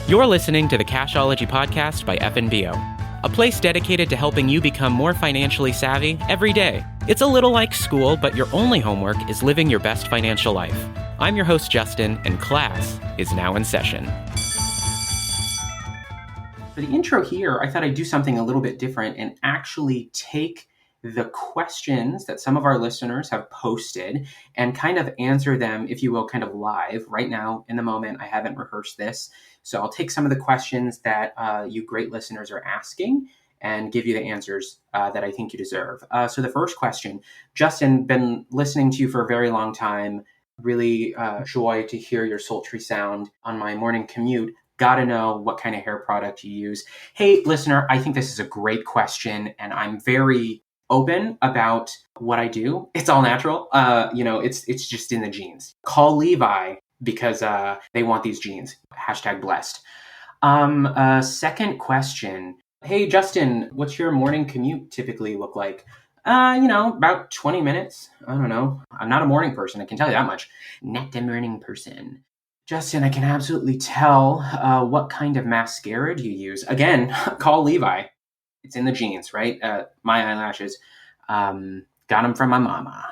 You're listening to the Cashology podcast by FNBO, a place dedicated to helping you become more financially savvy every day. It's a little like school, but your only homework is living your best financial life. I'm your host, Justin, and class is now in session. For the intro here, I thought I'd do something a little bit different and actually take the questions that some of our listeners have posted and kind of answer them, if you will, kind of live right now in the moment. I haven't rehearsed this. So I'll take some of the questions that you great listeners are asking and give you the answers that I think you deserve. So the first question, Justin, been listening to you for a very long time. Really joy to hear your sultry sound on my morning commute. Gotta know what kind of hair product you use. Hey, listener, I think this is a great question, and I'm very open about what I do. It's all natural. It's just in the genes. Call Levi because they want these genes. Hashtag blessed. Second question. Hey, Justin, what's your morning commute typically look like? About 20 minutes. I don't know. I'm not a morning person. I can tell you that much. Not a morning person. Justin, I can absolutely tell what kind of mascara do you use. Again, call Levi. It's in the genes, right? My eyelashes. Got them from my mama.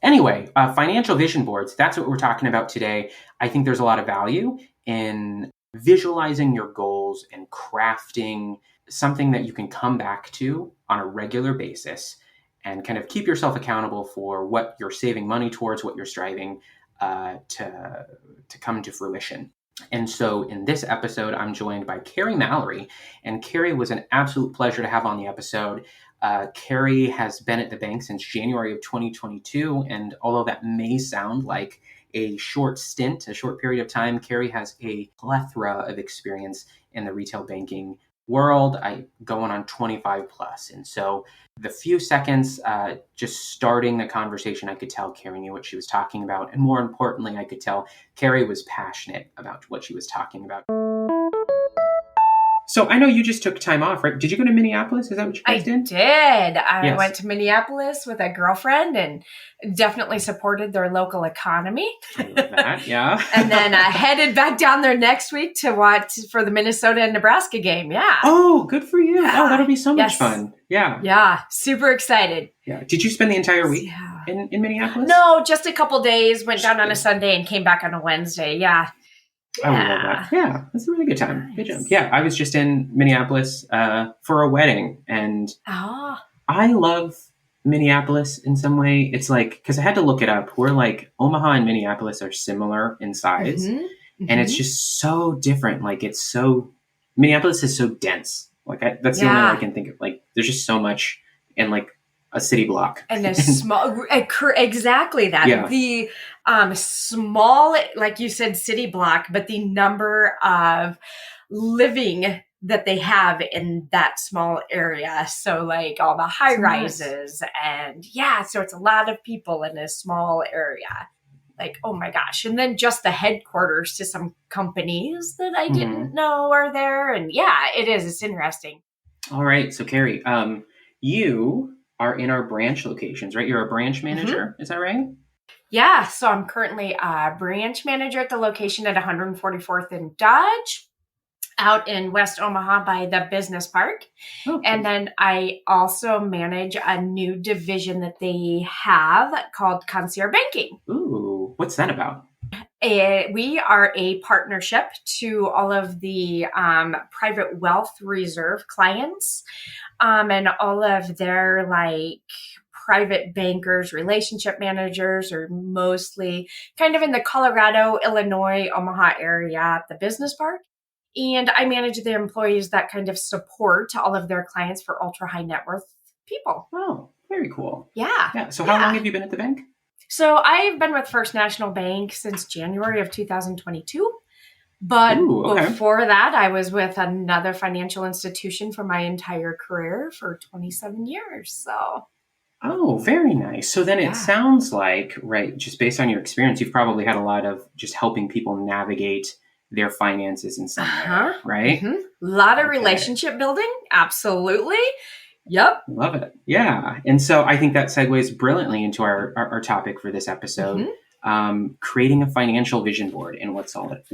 Anyway, financial vision boards. That's what we're talking about today. I think there's a lot of value in visualizing your goals and crafting something that you can come back to on a regular basis and kind of keep yourself accountable for what you're saving money towards, what you're striving to come to fruition. And so in this episode, I'm joined by Carrie Mallory, and Carrie was an absolute pleasure to have on the episode. Carrie has been at the bank since January of 2022, and although that may sound like a short stint, a short period of time, Carrie has a plethora of experience in the retail banking world, going on 25 plus. And so the few seconds just starting the conversation, I could tell Carrie knew what she was talking about. And more importantly, I could tell Carrie was passionate about what she was talking about. So I know you just took time off, right? Did you go to Minneapolis? Is that what you guys did? I did. I went to Minneapolis with a girlfriend and definitely supported their local economy. I love that, yeah. And then I headed back down there next week to watch for the Minnesota and Nebraska game. Yeah. Oh, good for you. Yeah. Oh, that'll be so much fun. Yeah. Yeah. Super excited. Yeah. Did you spend the entire week in Minneapolis? No, just a couple days. Went down on a Sunday and came back on a Wednesday. Yeah. I would love that. Yeah, that's a really good time. Nice. Good job. Yeah, I was just in Minneapolis for a wedding, and I love Minneapolis in some way. It's like, because I had to look it up. We're like, Omaha and Minneapolis are similar in size, and it's just so different. Like, Minneapolis is so dense. Like, that's the only way I can think of. Like, there's just so much in like a city block. And a small, exactly that. Yeah. The small, like you said, city block, but the number of living that they have in that small area. So like all the high rises and so it's a lot of people in a small area. Like, oh my gosh. And then just the headquarters to some companies that I didn't know are there. And it is. It's interesting. All right. So Carrie, you are in our branch locations, right? You're a branch manager. Is that right? Yeah. So I'm currently a branch manager at the location at 144th and Dodge out in West Omaha by the business park. Okay. And then I also manage a new division that they have called Concierge Banking. Ooh, what's that about? We are a partnership to all of the private wealth reserve clients and all of their like private bankers, relationship managers are mostly kind of in the Colorado, Illinois, Omaha area at the business park. And I manage the employees that kind of support all of their clients for ultra high net worth people. Oh, very cool. Yeah. So how long have you been at the bank? So I've been with First National Bank since January of 2022. But before that, I was with another financial institution for my entire career for 27 years. So. Oh, very nice. So then it sounds like, right, just based on your experience, you've probably had a lot of just helping people navigate their finances in some way, right? A lot of relationship building. Absolutely. Yep. Love it. Yeah. And so I think that segues brilliantly into our topic for this episode, creating a financial vision board and what's all it.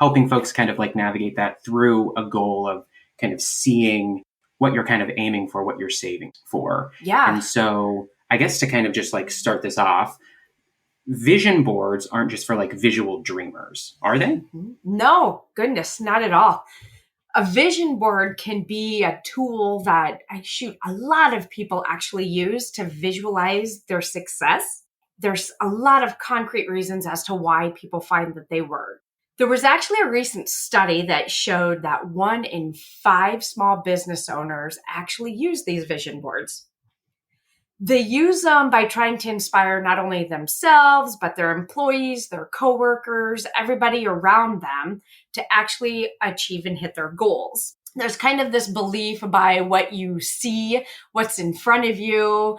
helping folks kind of like navigate that through a goal of kind of seeing what you're kind of aiming for, what you're saving for. Yeah. And so I guess to kind of just like start this off, vision boards aren't just for like visual dreamers, are they? No, goodness, not at all. A vision board can be a tool that a lot of people actually use to visualize their success. There's a lot of concrete reasons as to why people find that they work. There was actually a recent study that showed that 1 in 5 small business owners actually use these vision boards. They use them by trying to inspire not only themselves, but their employees, their coworkers, everybody around them to actually achieve and hit their goals. There's kind of this belief by what you see, what's in front of you.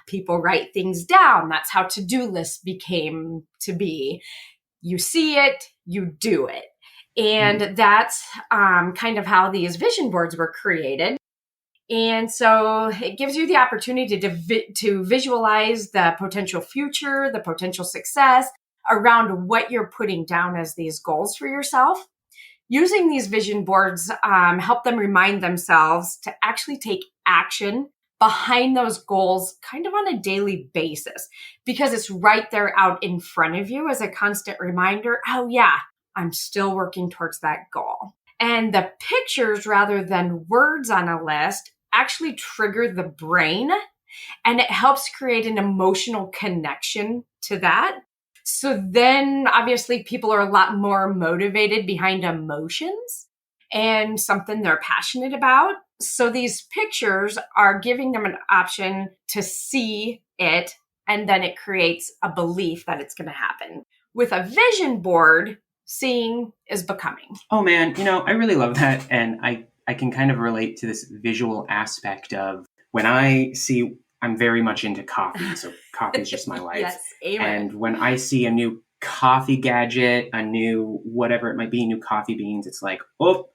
People write things down. That's how to-do lists became to be. You see it, you do it. And that's kind of how these vision boards were created. And so it gives you the opportunity to visualize the potential future, the potential success around what you're putting down as these goals for yourself. Using these vision boards help them remind themselves to actually take action behind those goals kind of on a daily basis, because it's right there out in front of you as a constant reminder. Oh yeah, I'm still working towards that goal. And the pictures, rather than words on a list, actually trigger the brain, and it helps create an emotional connection to that. So then obviously people are a lot more motivated behind emotions and something they're passionate about. So these pictures are giving them an option to see it, and then it creates a belief that it's going to happen. With a vision board, seeing is becoming. Oh man, I really love that. And I can kind of relate to this visual aspect of when I'm very much into coffee. So coffee is just my life. Yes, amen. And when I see a new coffee gadget, a new whatever it might be, new coffee beans, it's like, oh,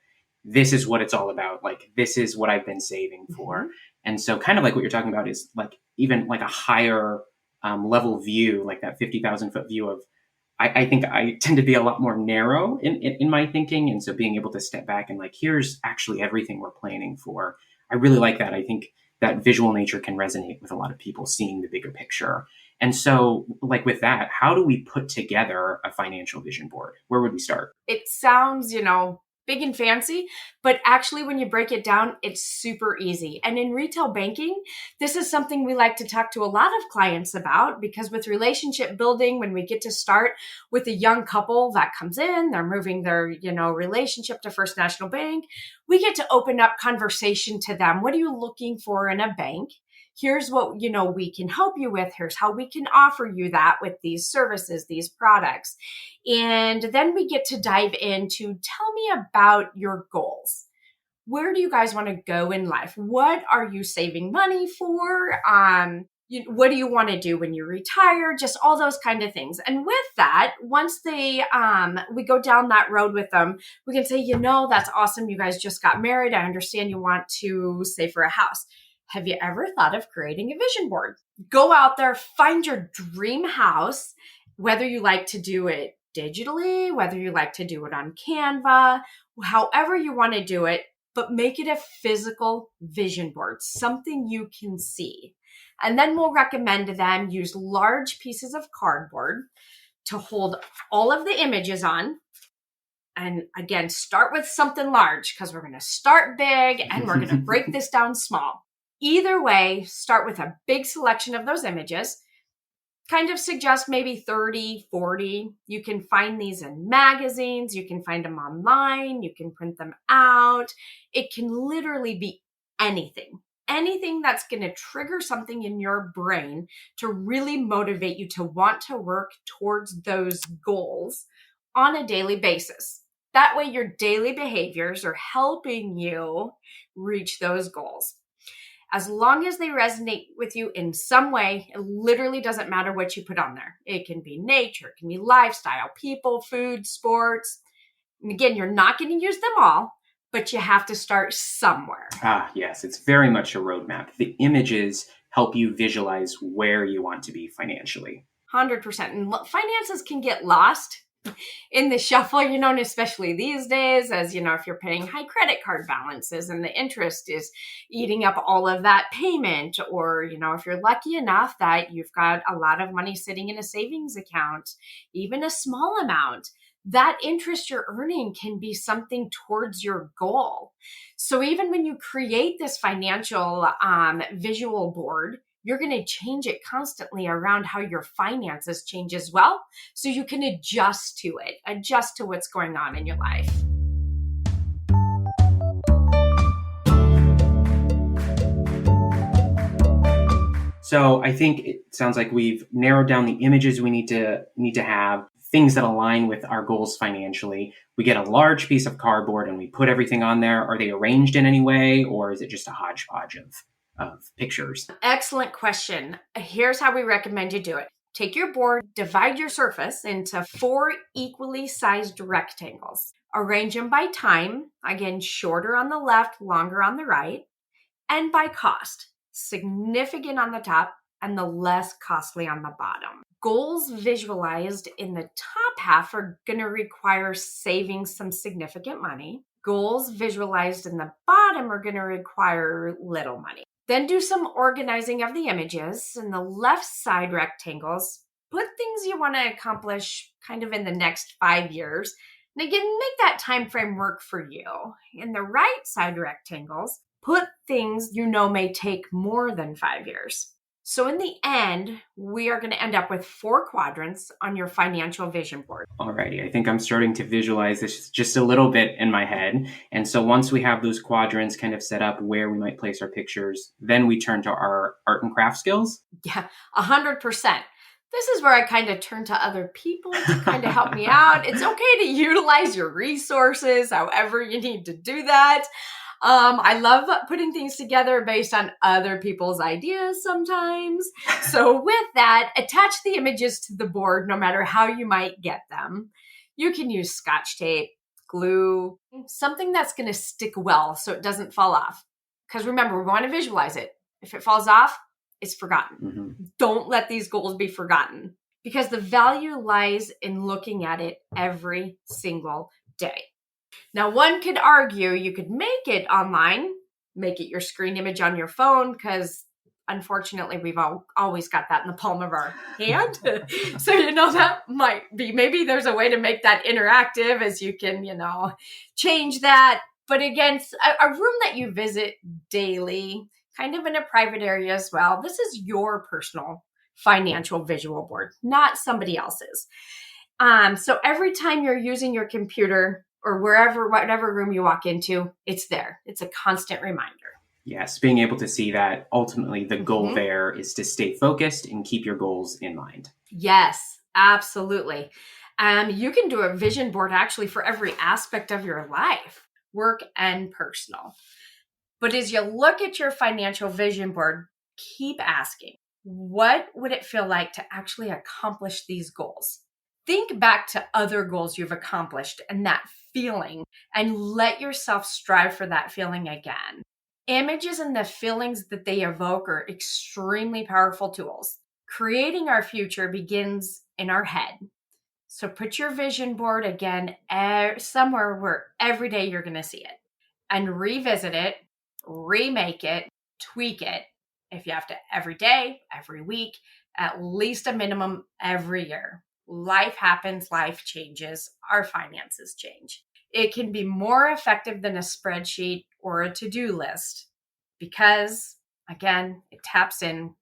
this is what it's all about. Like, this is what I've been saving for. Mm-hmm. And so kind of like what you're talking about is like even like a higher level view, like that 50,000 foot view of, I think I tend to be a lot more narrow in my thinking. And so being able to step back and like, here's actually everything we're planning for. I really like that. I think that visual nature can resonate with a lot of people seeing the bigger picture. And so like with that, how do we put together a financial vision board? Where would we start? It sounds, big and fancy, but actually when you break it down, it's super easy. And in retail banking, this is something we like to talk to a lot of clients about, because with relationship building, when we get to start with a young couple that comes in, they're moving their, relationship to First National Bank, we get to open up conversation to them. What are you looking for in a bank? Here's what, we can help you with. Here's how we can offer you that with these services, these products. And then we get to dive into, tell me about your goals. Where do you guys want to go in life? What are you saving money for? What do you want to do when you retire? Just all those kind of things. And with that, once we go down that road with them, we can say, that's awesome. You guys just got married. I understand you want to save for a house. Have you ever thought of creating a vision board? Go out there, find your dream house, whether you like to do it digitally, whether you like to do it on Canva, however you want to do it, but make it a physical vision board, something you can see. And then we'll recommend to them use large pieces of cardboard to hold all of the images on. And again, start with something large, because we're going to start big and we're going to break this down small. Either way, start with a big selection of those images. Kind of suggest maybe 30, 40. You can find these in magazines. You can find them online. You can print them out. It can literally be anything. Anything that's going to trigger something in your brain to really motivate you to want to work towards those goals on a daily basis. That way your daily behaviors are helping you reach those goals. As long as they resonate with you in some way, it literally doesn't matter what you put on there. It can be nature, it can be lifestyle, people, food, sports. And again, you're not going to use them all, but you have to start somewhere. Yes, it's very much a roadmap. The images help you visualize where you want to be financially. 100%. And finances can get lost in the shuffle, and especially these days, as if you're paying high credit card balances and the interest is eating up all of that payment, or, if you're lucky enough that you've got a lot of money sitting in a savings account, even a small amount, that interest you're earning can be something towards your goal. So even when you create this financial visual board, you're going to change it constantly around how your finances change as well. So you can adjust to it, adjust to what's going on in your life. So I think it sounds like we've narrowed down the images we need to have, things that align with our goals financially. We get a large piece of cardboard and we put everything on there. Are they arranged in any way, or is it just a hodgepodge of pictures? Excellent question. Here's how we recommend you do it. Take your board, divide your surface into 4 equally sized rectangles. Arrange them by time, again, shorter on the left, longer on the right, and by cost, significant on the top and the less costly on the bottom. Goals visualized in the top half are going to require saving some significant money. Goals visualized in the bottom are going to require little money. Then do some organizing of the images. In the left side rectangles, put things you want to accomplish kind of in the next 5 years. And again, make that time frame work for you. In the right side rectangles, put things may take more than 5 years. So in the end, we are going to end up with 4 quadrants on your financial vision board. Alrighty, I think I'm starting to visualize this just a little bit in my head. And so once we have those quadrants kind of set up where we might place our pictures, then we turn to our art and craft skills. Yeah, 100%. This is where I kind of turn to other people to kind of help me out. It's okay to utilize your resources, however you need to do that. I love putting things together based on other people's ideas sometimes. So with that, attach the images to the board no matter how you might get them. You can use Scotch tape, glue, something that's going to stick well so it doesn't fall off. Because remember, we want to visualize it. If it falls off, it's forgotten. Mm-hmm. Don't let these goals be forgotten, because the value lies in looking at it every single day. Now, one could argue you could make it online, make it your screen image on your phone, because unfortunately we've always got that in the palm of our hand. So, that might be, maybe there's a way to make that interactive as you can, change that. But again, a room that you visit daily, kind of in a private area as well, this is your personal financial visual board, not somebody else's. So every time you're using your computer, or whatever room you walk into, it's there. It's a constant reminder. Yes, being able to see that ultimately the goal there is to stay focused and keep your goals in mind. Yes, absolutely. You can do a vision board actually for every aspect of your life, work and personal. But as you look at your financial vision board, keep asking, what would it feel like to actually accomplish these goals? Think back to other goals you've accomplished and that feeling, and let yourself strive for that feeling again. Images and the feelings that they evoke are extremely powerful tools. Creating our future begins in our head. So put your vision board again somewhere where every day you're going to see it, and revisit it, remake it, tweak it. If you have to, every day, every week, at least a minimum every year. Life happens, life changes, our finances change. It can be more effective than a spreadsheet or a to-do list because, again, it taps in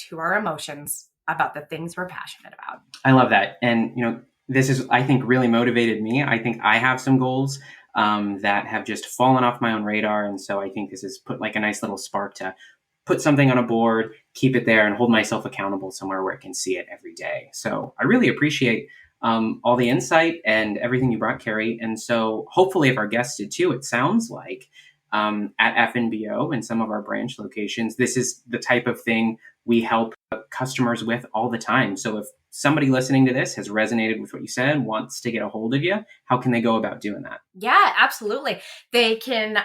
to our emotions about the things we're passionate about. I love that. And, this is, I think, really motivated me. I think I have some goals that have just fallen off my own radar. And so I think this has put like a nice little spark to put something on a board, keep it there, and hold myself accountable somewhere where I can see it every day. So I really appreciate all the insight and everything you brought, Carrie. And so hopefully if our guests did too, it sounds like at FNBO and some of our branch locations, this is the type of thing we help customers with all the time. So if somebody listening to this has resonated with what you said, wants to get a hold of you, how can they go about doing that? Yeah, absolutely. They can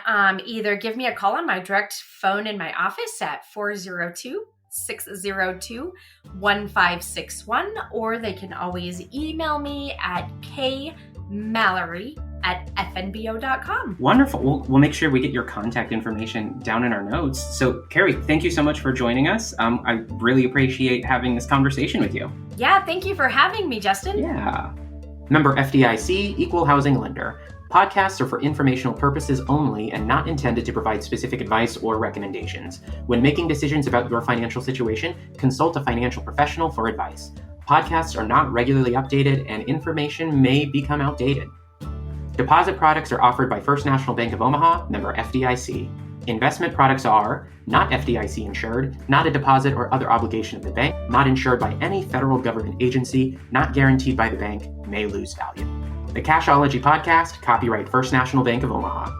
either give me a call on my direct phone in my office at 602-1561, or they can always email me at kmallory@fnbo.com. Wonderful. We'll make sure we get your contact information down in our notes. So, Carrie, thank you so much for joining us. I really appreciate having this conversation with you. Yeah, thank you for having me, Justin. Yeah. Member FDIC, Equal Housing Lender. Podcasts are for informational purposes only and not intended to provide specific advice or recommendations. When making decisions about your financial situation, consult a financial professional for advice. Podcasts are not regularly updated and information may become outdated. Deposit products are offered by First National Bank of Omaha, member FDIC. Investment products are not FDIC insured, not a deposit or other obligation of the bank, not insured by any federal government agency, not guaranteed by the bank, may lose value. The Cashology Podcast, copyright First National Bank of Omaha.